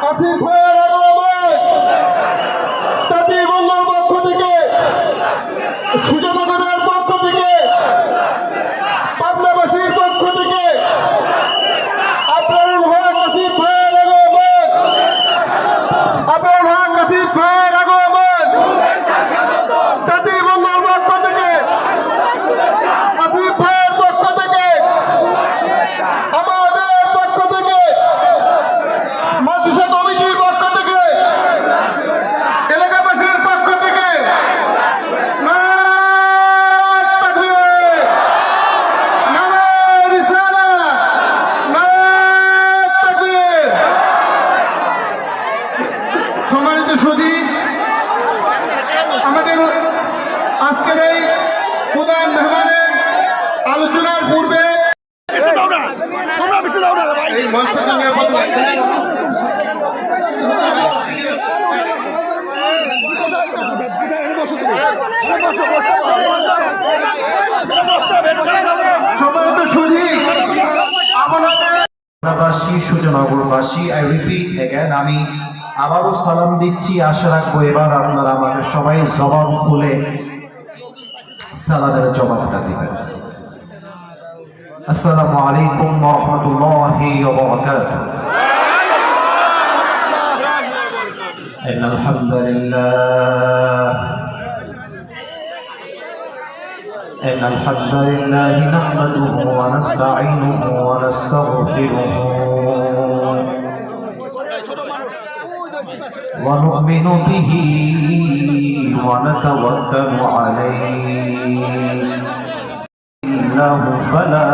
আসিফ ভাইয়ের আগমন তাঁতি বন্ধুর পক্ষ থেকে, সুজনগরের পক্ষ থেকে, পাবনাবাসীর পক্ষ থেকে আপনার হক আসিফ ভাইয়ের আগমন, আপনার হক আসিফ ভাইয়ের আগমন তাঁতি বন্ধুর পক্ষ থেকে, আসিফ ভাইয়ের পক্ষ থেকে, আমাদের পক্ষ থেকে, মাদ্রাসা কমিটির পক্ষ থেকে, এলাকাবাসীর পক্ষ থেকে নারায়ে তাকবীর, নারায়ে রিসালাত, নারায়ে তাকবীর। সম্মানিত সুধী, আমাদের আজকের এই প্রধান মেহমানের আলোচনার পূর্বে এই মঞ্চটা নিয়ে সম্মানিত সুধী, আপনাদের সুজনগরবাসী, I repeat again, আমি আবারও সালাম দিচ্ছি। আশা রাখবো এবার আপনারা আমাকে সবাই জবাব খুলে সালামের জবাবটা দিবেন। আসসালামু আলাইকুম ওয়া রাহমাতুল্লাহি ওয়া বারাকাতুহু। ইন্নাল হামদুলিল্লাহ নাহমাদুহু ওয়া নাস্তাঈনুহু ওয়া নাস্তাগফিরুহু ওয়া নু'মিনু বিহি ওয়া নাতাওয়াক্কালু আলাইহি। ইল্লাহু ফালা